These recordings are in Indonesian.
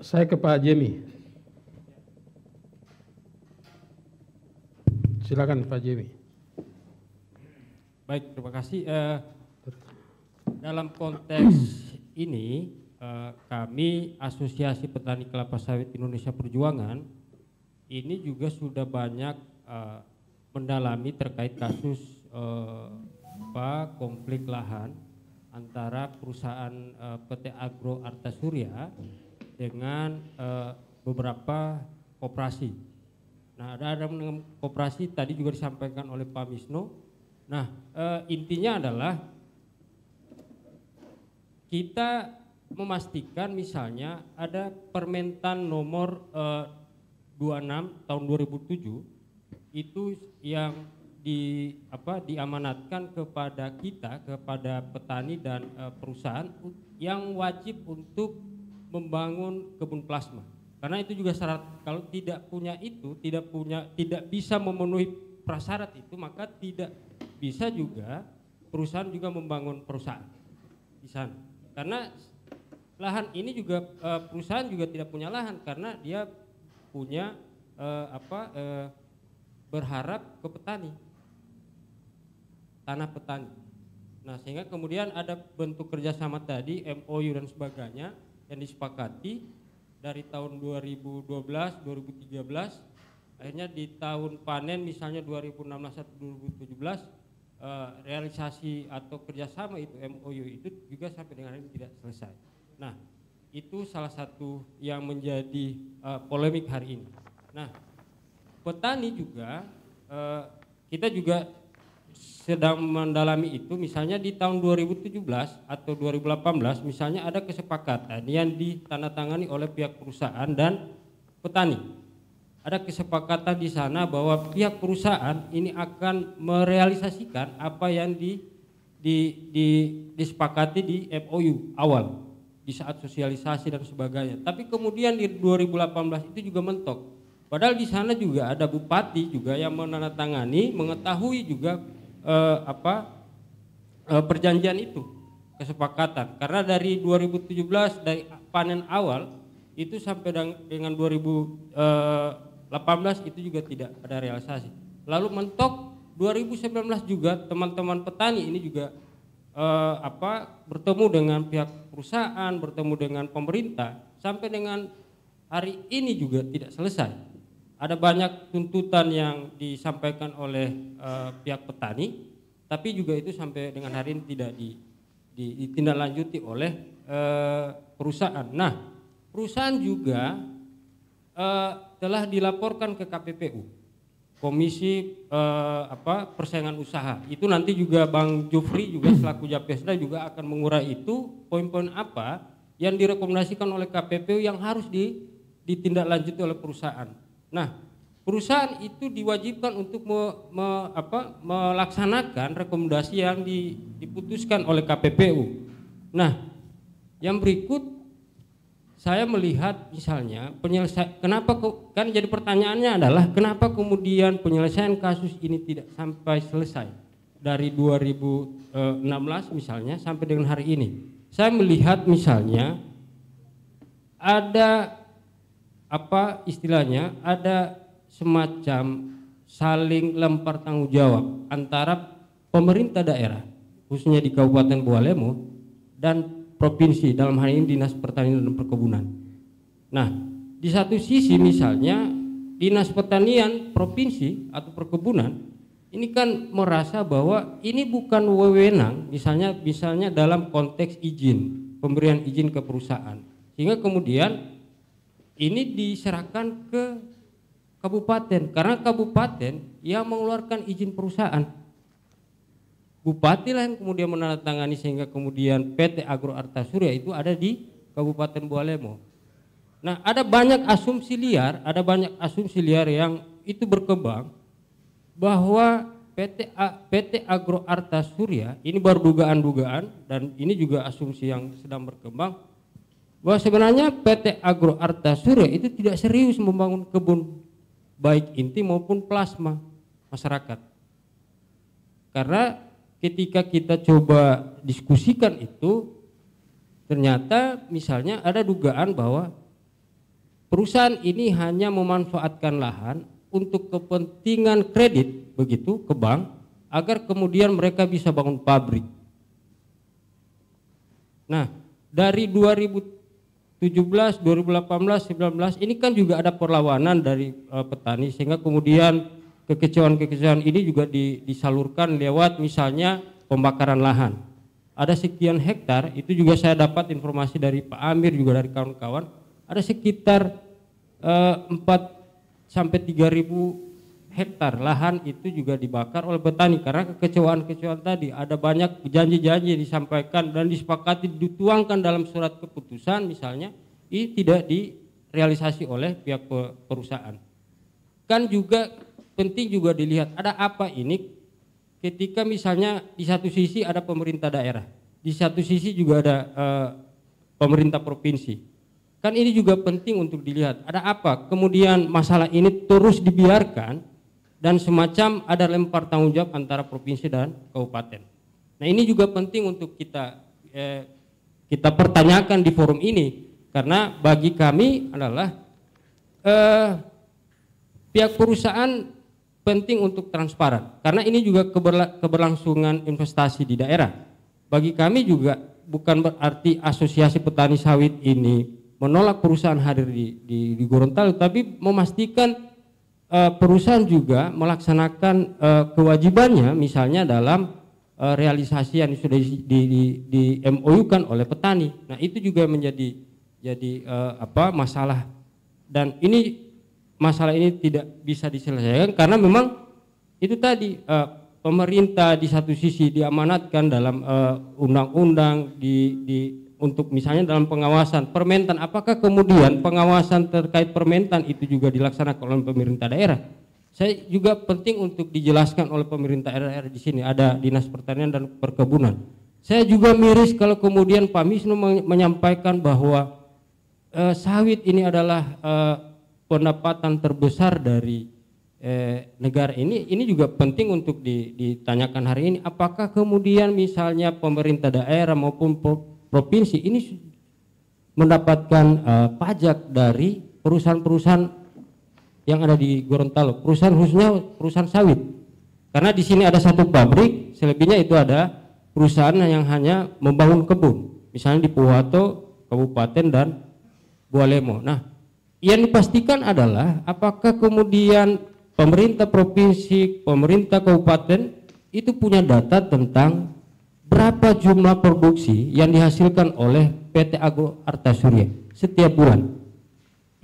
Saya ke Pak Jemi. Silakan Pak Jemi. Baik, terima kasih. Dalam konteks ini, kami Asosiasi Petani Kelapa Sawit Indonesia Perjuangan ini juga sudah banyak mendalami terkait kasus konflik lahan antara perusahaan PT Agro Arta Surya dengan beberapa koperasi. Nah, ada koperasi tadi juga disampaikan oleh Pak Misno. Nah, intinya adalah kita memastikan misalnya ada Permentan nomor 26 tahun 2007 itu yang diamanatkan kepada kita, kepada petani dan perusahaan yang wajib untuk membangun kebun plasma. Karena itu juga syarat, kalau tidak punya itu, tidak bisa memenuhi prasyarat itu, maka tidak bisa juga perusahaan juga membangun perusahaan di sana. Karena lahan ini juga perusahaan juga tidak punya lahan karena dia punya berharap ke petani, tanah petani. Nah, sehingga kemudian ada bentuk kerjasama tadi, MOU dan sebagainya yang disepakati dari tahun 2012, 2013, akhirnya di tahun panen misalnya 2016 atau 2017 realisasi atau kerjasama itu MOU itu juga sampai dengan hari ini tidak selesai. Nah, itu salah satu yang menjadi polemik hari ini. Nah, petani juga kita juga sedang mendalami itu, misalnya di tahun 2017 atau 2018 misalnya ada kesepakatan yang ditandatangani oleh pihak perusahaan dan petani. Ada kesepakatan di sana bahwa pihak perusahaan ini akan merealisasikan apa yang disepakati di MOU awal di saat sosialisasi dan sebagainya. Tapi kemudian di 2018 itu juga mentok. Padahal di sana juga ada bupati juga yang menandatangani, mengetahui juga perjanjian itu, kesepakatan. Karena dari 2017 dari panen awal itu sampai dengan 2018 itu juga tidak ada realisasi. Lalu mentok 2019 juga teman-teman petani ini juga bertemu dengan pihak perusahaan, bertemu dengan pemerintah, sampai dengan hari ini juga tidak selesai. Ada banyak tuntutan yang disampaikan oleh pihak petani, tapi juga itu sampai dengan hari ini tidak ditindaklanjuti oleh perusahaan. Nah, perusahaan juga telah dilaporkan ke KPPU, Komisi Persaingan Usaha. Itu nanti juga Bang Jufri juga selaku Japesda juga akan mengurai itu poin-poin apa yang direkomendasikan oleh KPPU yang harus ditindaklanjuti oleh perusahaan. Nah, perusahaan itu diwajibkan untuk melaksanakan rekomendasi yang diputuskan oleh KPPU. Nah, yang berikut saya melihat misalnya kenapa kan jadi pertanyaannya adalah kenapa kemudian penyelesaian kasus ini tidak sampai selesai dari 2016 misalnya sampai dengan hari ini. Saya melihat misalnya ada ada semacam saling lempar tanggung jawab antara pemerintah daerah khususnya di Kabupaten Bualemo dan provinsi, dalam hal ini Dinas Pertanian dan Perkebunan. Nah, di satu sisi misalnya Dinas Pertanian Provinsi atau Perkebunan ini kan merasa bahwa ini bukan wewenang misalnya dalam konteks pemberian izin ke perusahaan, sehingga kemudian ini diserahkan ke kabupaten karena kabupaten yang mengeluarkan izin perusahaan. Bupati lah yang kemudian menandatangani sehingga kemudian PT Agro Arta Surya itu ada di Kabupaten Bualemo. Nah, ada banyak asumsi liar yang itu berkembang bahwa PT Agro Arta Surya ini baru dugaan-dugaan dan ini juga asumsi yang sedang berkembang bahwa sebenarnya PT Agro Arta Surya itu tidak serius membangun kebun baik inti maupun plasma masyarakat. Karena ketika kita coba diskusikan itu ternyata misalnya ada dugaan bahwa perusahaan ini hanya memanfaatkan lahan untuk kepentingan kredit begitu ke bank agar kemudian mereka bisa bangun pabrik. Nah, dari 2017, 2018, 2019 ini kan juga ada perlawanan dari petani sehingga kemudian kekecewaan-kekecewaan ini juga disalurkan lewat misalnya pembakaran lahan. Ada sekian hektar, itu juga saya dapat informasi dari Pak Amir juga dari kawan-kawan, ada sekitar 4 sampai 3.000 hektar lahan itu juga dibakar oleh petani karena kekecewaan-kekecewaan tadi. Ada banyak janji-janji disampaikan dan disepakati dituangkan dalam surat keputusan misalnya, ini tidak direalisasi oleh pihak perusahaan. Kan juga penting juga dilihat ada apa ini ketika misalnya di satu sisi ada pemerintah daerah, di satu sisi juga ada pemerintah provinsi. Kan ini juga penting untuk dilihat ada apa kemudian masalah ini terus dibiarkan dan semacam ada lempar tanggung jawab antara provinsi dan kabupaten. Nah ini juga penting untuk kita pertanyakan di forum ini karena bagi kami adalah pihak perusahaan penting untuk transparan karena ini juga keberlangsungan investasi di daerah. Bagi kami juga bukan berarti asosiasi petani sawit ini menolak perusahaan hadir di Gorontalo, tapi memastikan perusahaan juga melaksanakan kewajibannya misalnya dalam realisasi yang sudah di MOU-kan oleh petani. Nah itu juga menjadi masalah dan masalah ini tidak bisa diselesaikan karena memang itu tadi pemerintah di satu sisi diamanatkan dalam undang-undang untuk misalnya dalam pengawasan permentan, apakah kemudian pengawasan terkait permentan itu juga dilaksanakan oleh pemerintah daerah? Saya juga penting untuk dijelaskan oleh pemerintah daerah di sini ada Dinas Pertanian dan Perkebunan. Saya juga miris kalau kemudian Pak Misnu menyampaikan bahwa sawit ini adalah pendapatan terbesar dari negara ini. Ini juga penting untuk ditanyakan hari ini. Apakah kemudian misalnya pemerintah daerah maupun provinsi ini mendapatkan pajak dari perusahaan-perusahaan yang ada di Gorontalo, perusahaan khususnya perusahaan sawit. Karena di sini ada satu pabrik, selebihnya itu ada perusahaan yang hanya membangun kebun, misalnya di Pohuwato, Kabupaten dan Bualemo. Nah, yang dipastikan adalah apakah kemudian pemerintah provinsi, pemerintah kabupaten itu punya data tentang berapa jumlah produksi yang dihasilkan oleh PT Agro Artasurya setiap bulan.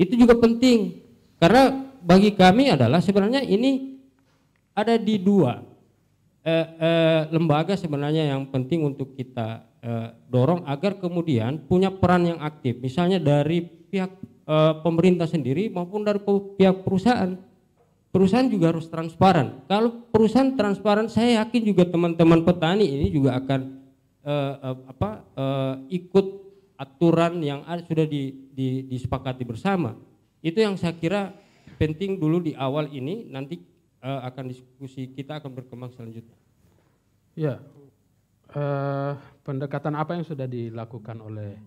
Itu juga penting karena bagi kami adalah sebenarnya ini ada di dua lembaga sebenarnya yang penting untuk kita dorong agar kemudian punya peran yang aktif, misalnya dari pihak pemerintah sendiri maupun dari pihak perusahaan. Perusahaan juga harus transparan. Kalau perusahaan transparan, saya yakin juga teman-teman petani ini juga akan ikut aturan yang sudah disepakati bersama. Itu yang saya kira penting dulu di awal ini, nanti akan diskusi kita akan berkembang selanjutnya. Ya, pendekatan apa yang sudah dilakukan oleh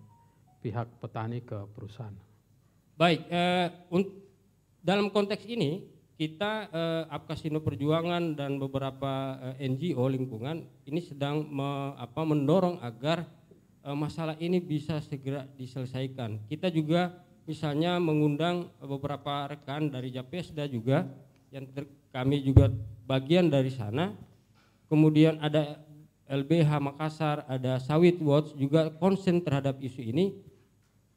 pihak petani ke perusahaan? Baik, dalam konteks ini kita Apkasindo Perjuangan dan beberapa NGO lingkungan ini sedang mendorong agar masalah ini bisa segera diselesaikan. Kita juga misalnya mengundang beberapa rekan dari Japesda juga yang kami juga bagian dari sana. Kemudian ada LBH Makassar, ada Sawit Watch juga konsen terhadap isu ini.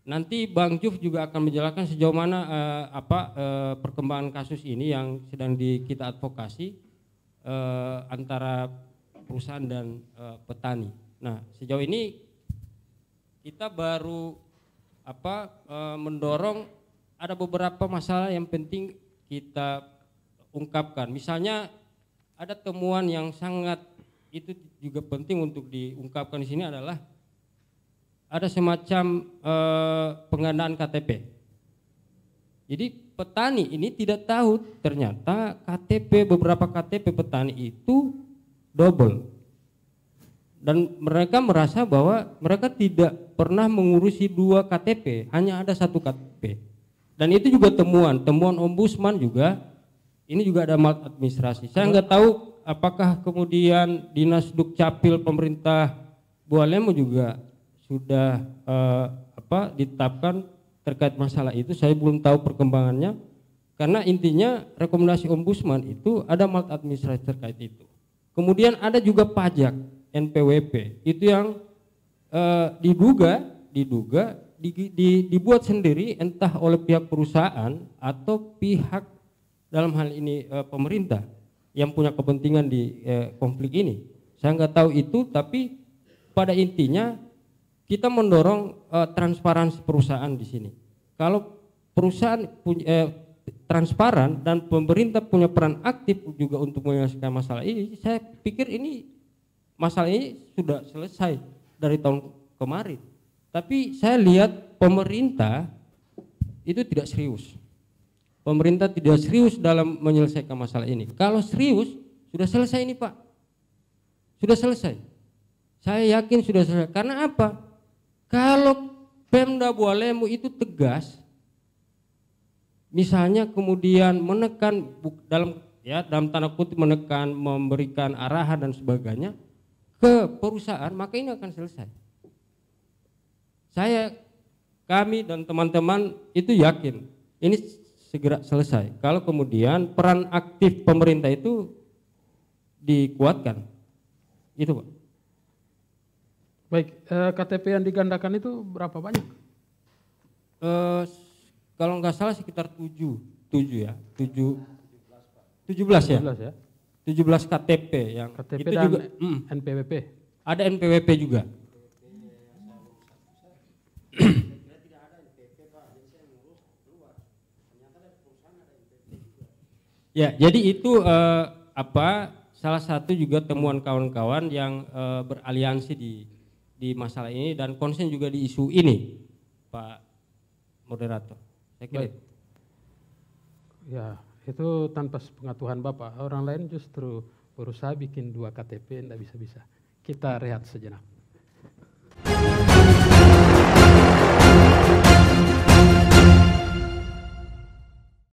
Nanti Bang Juf juga akan menjelaskan sejauh mana perkembangan kasus ini yang sedang kita advokasi antara perusahaan dan petani. Nah, sejauh ini kita baru mendorong ada beberapa masalah yang penting kita ungkapkan. Misalnya ada temuan yang sangat itu juga penting untuk diungkapkan di sini adalah ada semacam penggandaan KTP. Jadi petani ini tidak tahu ternyata beberapa KTP petani itu double. Dan mereka merasa bahwa mereka tidak pernah mengurusi 2 KTP, hanya ada 1 KTP. Dan itu juga temuan ombudsman juga, ini juga ada maladministrasi. Saya nggak tahu apakah kemudian Dinas Dukcapil pemerintah Bualemo juga sudah ditetapkan terkait masalah itu. Saya belum tahu perkembangannya, karena intinya rekomendasi ombudsman itu ada maladministrasi terkait itu. Kemudian ada juga pajak NPWP, itu yang dibuat sendiri entah oleh pihak perusahaan atau pihak dalam hal ini pemerintah yang punya kepentingan di konflik ini. Saya nggak tahu itu, tapi pada intinya kita mendorong transparansi perusahaan di sini. Kalau perusahaan punya transparan dan pemerintah punya peran aktif juga untuk menyelesaikan masalah ini, saya pikir ini masalah ini sudah selesai dari tahun kemarin. Tapi saya lihat pemerintah itu tidak serius. Pemerintah tidak serius dalam menyelesaikan masalah ini. Kalau serius, sudah selesai ini Pak. Sudah selesai. Saya yakin sudah selesai. Karena apa? Kalau Pemda Bualemo itu tegas, misalnya kemudian menekan dalam tanda kutip menekan, memberikan arahan dan sebagainya ke perusahaan, maka ini akan selesai. Kami dan teman-teman itu yakin ini segera selesai kalau kemudian peran aktif pemerintah itu dikuatkan. Itu Pak. Baik, KTP yang digandakan itu berapa banyak? Kalau nggak salah sekitar 17 ya. 17 ya. 17 KTP yang KTP itu dan juga NPWP. ada NPWP juga. Ya, jadi itu salah satu juga temuan kawan-kawan yang beraliansi di masalah ini dan konsen juga di isu ini, Pak Moderator. Saya kira. Baik. Ya, itu tanpa sepengetahuan Bapak. Orang lain justru berusaha bikin 2 KTP, tidak bisa-bisa. Kita rehat sejenak.